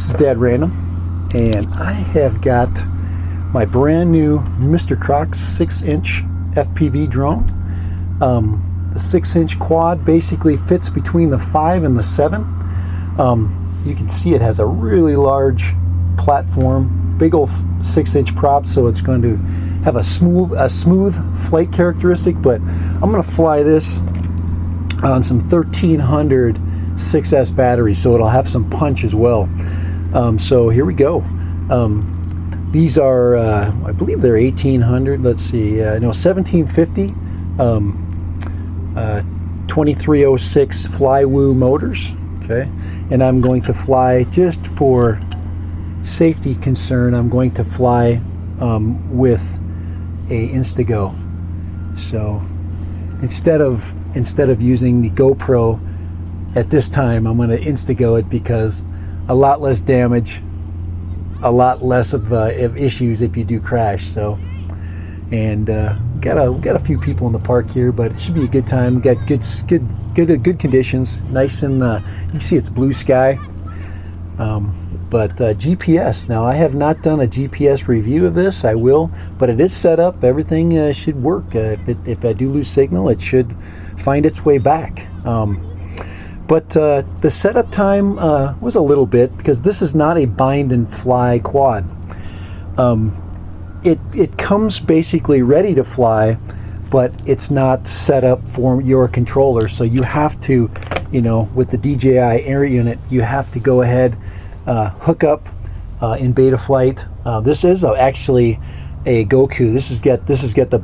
This is Dad Random, and I have got my brand new Mr. Croc 6-inch FPV drone. The 6-inch quad basically fits between the 5 and the 7. You can see it has a really large platform, big old 6-inch prop, so it's going to have a smooth flight characteristic. But I'm going to fly this on some 1300 6S batteries, so it'll have some punch as well. So here we go. These are, I believe they're 1800. Let's see, no, 1750, 2306 Flywoo motors. Okay, and I'm going to fly, just for safety concern, I'm going to fly with a Insta360 Go. So instead of using the GoPro at this time, I'm going to Insta360 Go it, because a lot less damage, a lot less of issues if you do crash. So, and got a few people in the park here, but it should be a good time. We got good conditions, nice, and you can see it's blue sky. But GPS. Now, I have not done a GPS review of this. I will, but it is set up. Everything should work. If I do lose signal, it should find its way back. But the setup time was a little bit, because this is not a bind and fly quad. It comes basically ready to fly, but it's not set up for your controller. So you have to, with the DJI AIR unit, you have to go ahead, hook up in beta flight. This is actually a Goku. This has got the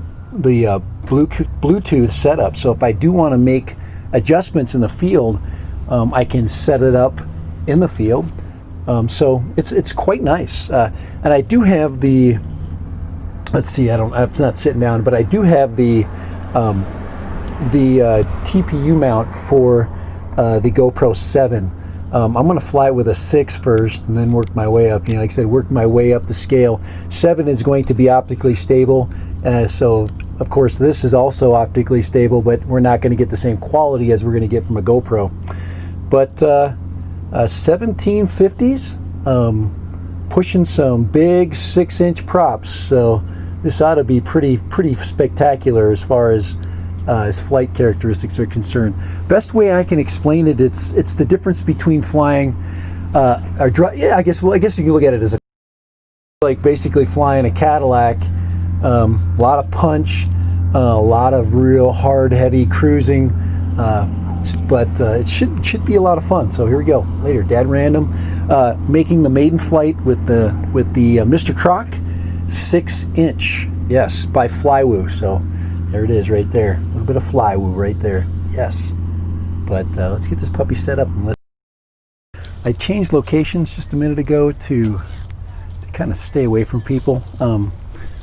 Bluetooth setup. So if I do want to make adjustments in the field, I can set it up in the field. So it's quite nice. And I do have the, let's see, it's not sitting down, but I do have the TPU mount for the GoPro 7. I'm going to fly it with a 6 first, and then work my way up. Like I said, work my way up the scale. 7 is going to be optically stable, so of course this is also optically stable, but we're not going to get the same quality as we're going to get from a GoPro. But 1750s, pushing some big 6-inch props, so this ought to be pretty spectacular as far as flight characteristics are concerned. Best way I can explain it, it's the difference between flying I guess you can look at it as like basically flying a Cadillac. A lot of punch, a lot of real hard, heavy cruising, but it should be a lot of fun. So here we go. Later, Dad Random, making the maiden flight with the Mr. Croc 6-inch, yes, by Flywoo. So there it is, right there. A little bit of Flywoo right there, yes. But let's get this puppy set up. And I changed locations just a minute ago to kind of stay away from people.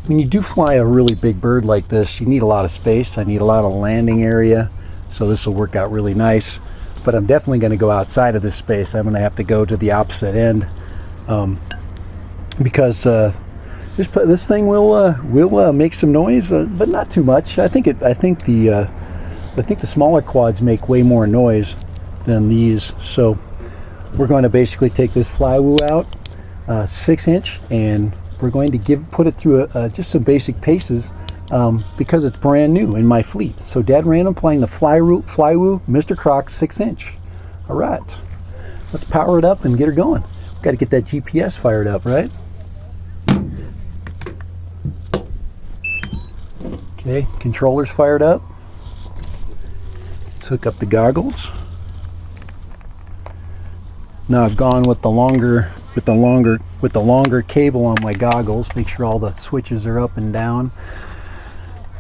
When you do fly a really big bird like this, you need a lot of space. I need a lot of landing area, so this will work out really nice. But I'm definitely going to go outside of this space. I'm going to have to go to the opposite end, because this thing will make some noise, but not too much. I think the smaller quads make way more noise than these. So we're going to basically take this Flywoo out, 6-inch, and we're going to put it through just some basic paces, because it's brand new in my fleet. So Dad Random flying the Flywoo Mr. Croc 6-inch. All right, let's power it up and get her going. We've got to get that GPS fired up, right? Okay, controller's fired up. Let's hook up the goggles. Now I've gone with the longer cable on my goggles. Make sure all the switches are up and down.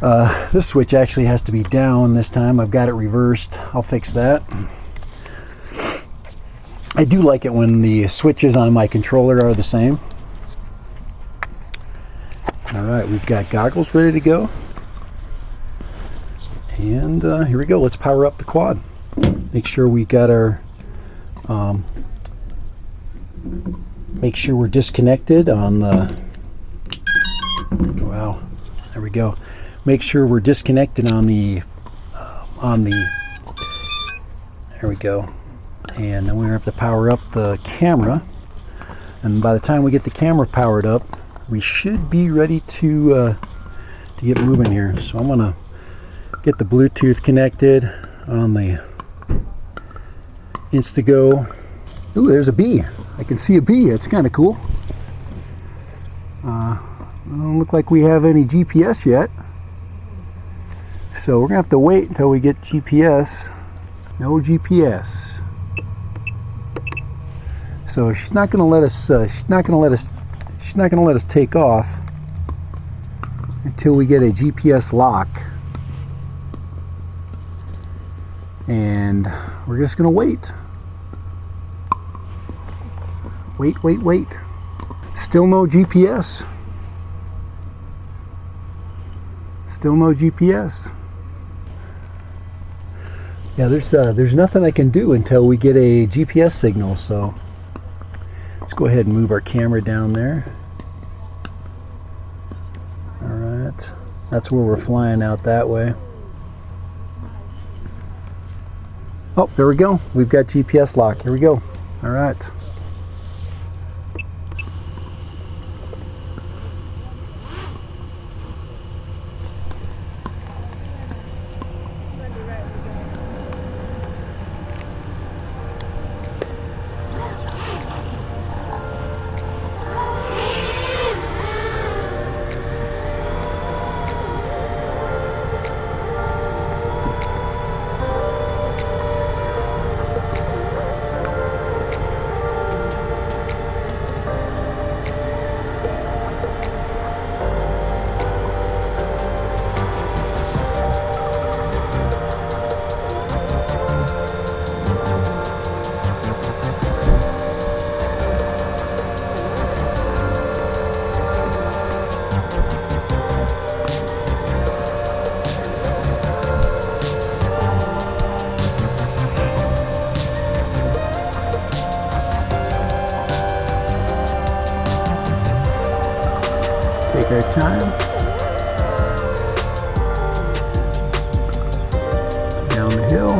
This switch actually has to be down this time. I've got it reversed. I'll fix that. I do like it when the switches on my controller are the same. All right, we've got goggles ready to go. And here we go. Let's power up the quad. Make sure we got our make sure we're disconnected on the, wow, there we go. Make sure we're disconnected on the there we go. And then we have to power up the camera. And by the time we get the camera powered up, we should be ready to get moving here. So I'm gonna get the Bluetooth connected on the Insta360 Go. Ooh, there's a bee. I can see a bee. That's kind of cool. Don't look like we have any GPS yet. So we're gonna have to wait until we get GPS. No GPS. So she's not gonna let us. She's not gonna let us take off until we get a GPS lock. And we're just gonna wait. Wait. Still no GPS. Still no GPS. Yeah, there's nothing I can do until we get a GPS signal, so let's go ahead and move our camera down there. Alright, that's where we're flying out that way. Oh, there we go. We've got GPS lock. Here we go. Alright. Take our time. Down the hill.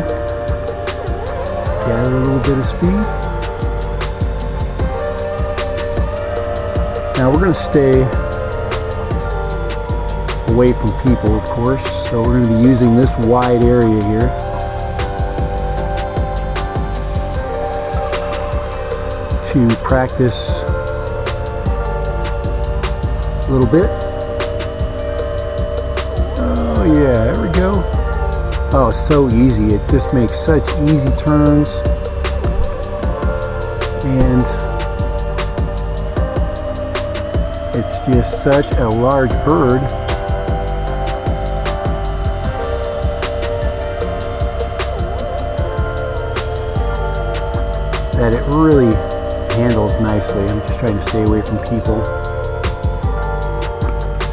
Gather a little bit of speed. Now we're going to stay away from people, of course, so we're going to be using this wide area here. To practice a little bit. Oh yeah, there we go. Oh, so easy. It just makes such easy turns. And it's just such a large bird. That it really handles nicely. I'm just trying to stay away from people.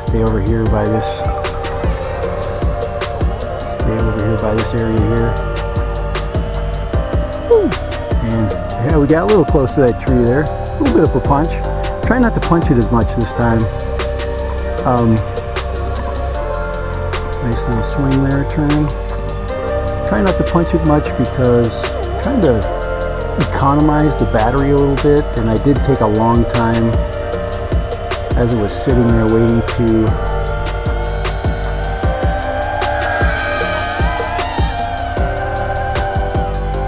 Stay over here by this. Stay over here by this area here. Woo. And yeah, we got a little close to that tree there. A little bit of a punch. Try not to punch it as much this time. Nice little swing there, turn. Try not to punch it much because I'm trying to economize the battery a little bit, and I did take a long time as it was sitting there waiting to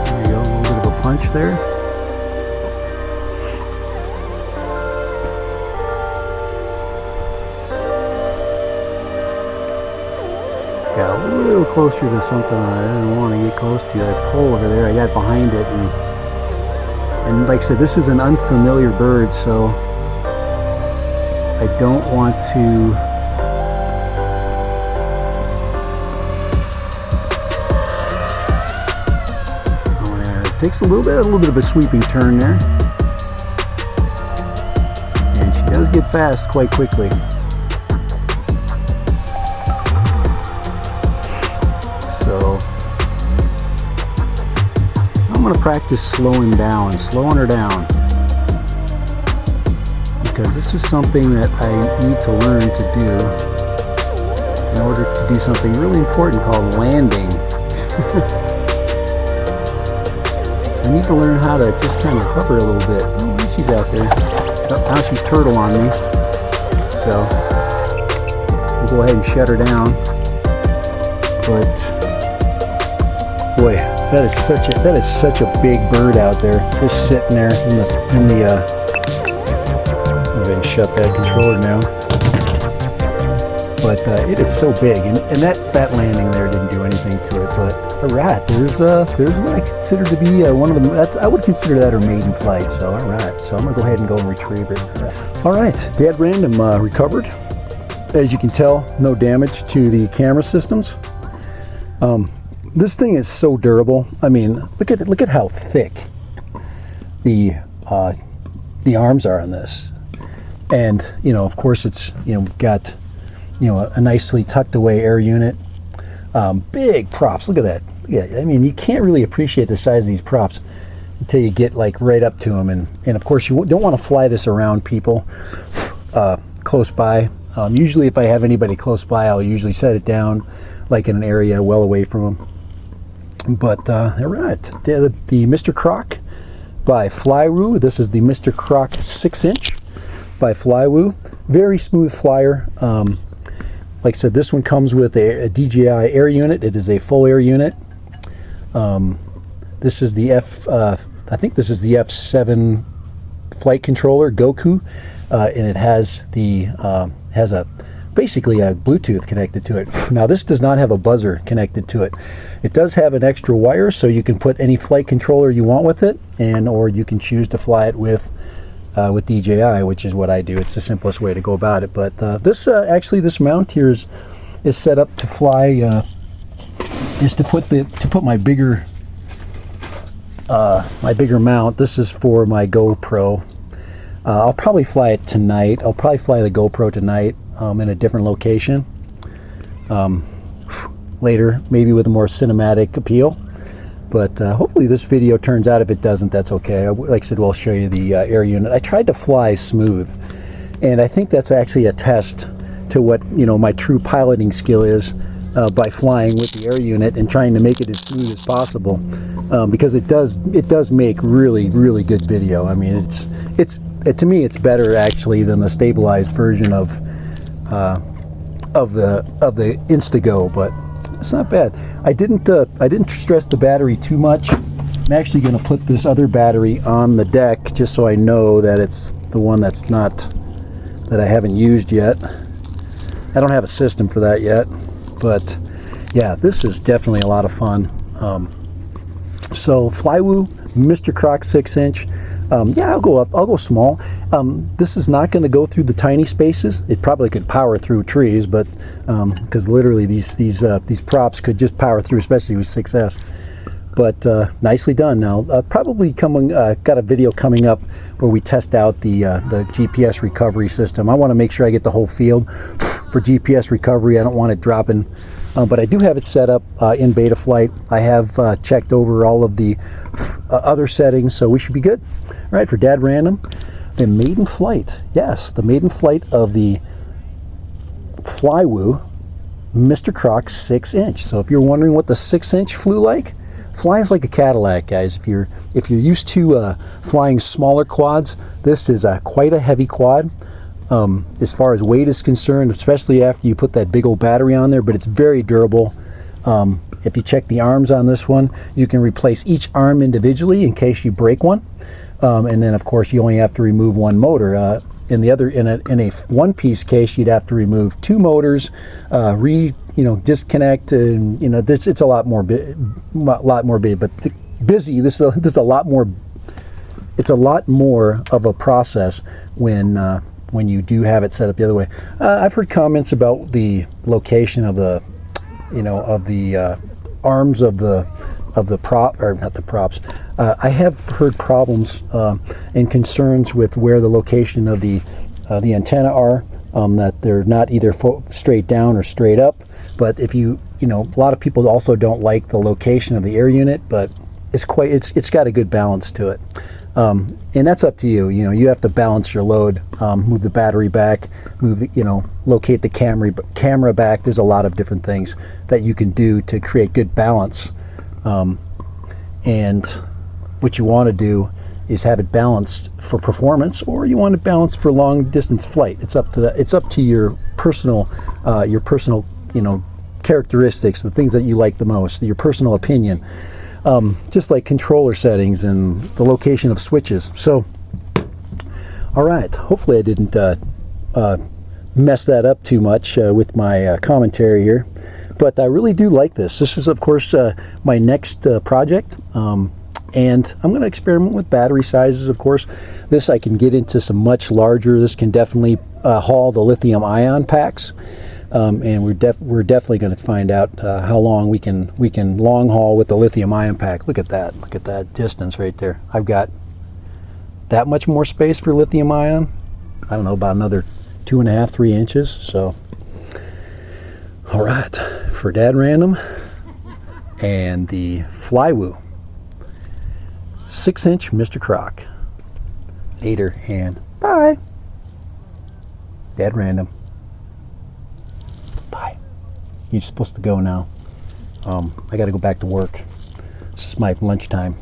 there you go, a little bit of a punch there. Got a little closer to something I didn't want to get close to. That pole over there, I got behind it, and like I said, this is an unfamiliar bird, so I don't want to it takes a little bit of a sweeping turn there, and she does get fast quite quickly. So I'm going to practice slowing her down, because this is something that I need to learn to do in order to do something really important called landing. So I need to learn how to just kind of hover a little bit. Oh, she's out there. honestly turtle on me. So we'll go ahead and shut her down. But boy, that is such a big bird out there, just sitting there in the. Go ahead and shut that controller down. But it is so big, and that landing there didn't do anything to it. But all right, there's what I consider to be one of the. I would consider that her maiden flight. So all right, so I'm gonna go ahead and go and retrieve it. All right, Dad Random recovered. As you can tell, no damage to the camera systems. This thing is so durable. I mean, look at how thick the arms are on this, and of course it's we've got a nicely tucked away air unit. Big props. Look at that. Yeah, I mean, you can't really appreciate the size of these props until you get like right up to them, and of course you don't want to fly this around people close by. Usually if I have anybody close by, I'll usually set it down like in an area well away from them. But all right, the Mr. Croc by Flywoo. This is the Mr. Croc 6-inch by Flywoo. Very smooth flyer. Like I said, this one comes with a DJI AIR unit. It is a full air unit. This is the I think this is the F7 flight controller, Goku, and it has basically a Bluetooth connected to it. Now this does not have a buzzer connected to it. It does have an extra wire, so you can put any flight controller you want with it, or you can choose to fly it with DJI, which is what I do. It's the simplest way to go about it. But this mount here is set up to fly. Is to put my bigger mount. This is for my GoPro. I'll probably fly it tonight. I'll probably fly the GoPro tonight in a different location. Later, maybe with a more cinematic appeal. But hopefully this video turns out. If it doesn't, that's okay. Like I said, we'll show you the air unit. I tried to fly smooth, and I think that's actually a test to what my true piloting skill is by flying with the air unit and trying to make it as smooth as possible, because it does make really good video. I mean, to me it's better actually than the stabilized version of the Insta360 Go, but it's not bad. I didn't stress the battery too much. I'm actually going to put this other battery on the deck just so I know that it's the one that I haven't used yet. I don't have a system for that yet, but yeah, this is definitely a lot of fun. So Flywoo, Mr. Croc 6-inch. Yeah, I'll go small. This is not going to go through the tiny spaces. It probably could power through trees, but because literally these props could just power through, especially with 6S. But nicely done. Now, probably got a video coming up where we test out the GPS recovery system. I want to make sure I get the whole field for GPS recovery. I don't want it dropping. But I do have it set up in beta flight. I have checked over all of the other settings, so we should be good. All right, for Dad Random, the maiden flight. Yes, the maiden flight of the Flywoo Mr. Croc 6-inch. So if you're wondering what the 6-inch flew like, flies like a Cadillac, guys. If you're used to flying smaller quads, this is quite a heavy quad. As far as weight is concerned, especially after you put that big old battery on there, but it's very durable. If you check the arms on this one, you can replace each arm individually in case you break one, and then of course you only have to remove one motor. In a one-piece case, you'd have to remove two motors, disconnect, and it's a lot more big. But busy. This is a lot more. It's a lot more of a process when you do have it set up the other way. I've heard comments about the location of the arms of the prop, or not the props. I have heard problems and concerns with where the location of the antenna are, that they're not either straight down or straight up. But if a lot of people also don't like the location of the air unit, but it's got a good balance to it. And that's up to you. You have to balance your load, move the battery back, locate the camera back. There's a lot of different things that you can do to create good balance. And what you want to do is have it balanced for performance, or you want it balanced for long distance flight. It's up to your personal characteristics, the things that you like the most, your personal opinion. Just like controller settings and the location of switches. So, all right. Hopefully, I didn't mess that up too much with my commentary here. But I really do like this. This is, of course, my next project. And I'm going to experiment with battery sizes, of course. This I can get into some much larger. This can definitely haul the lithium-ion packs. And we're definitely going to find out how long we can long haul with the lithium-ion pack. Look at that. Look at that distance right there. I've got that much more space for lithium-ion. I don't know, about another 2.5, 3 inches. So, all right, for Dad Random and the Flywoo 6-inch Mr. Croc. Later and bye. Dad Random. Bye. You're supposed to go now. I got to go back to work. This is my lunchtime.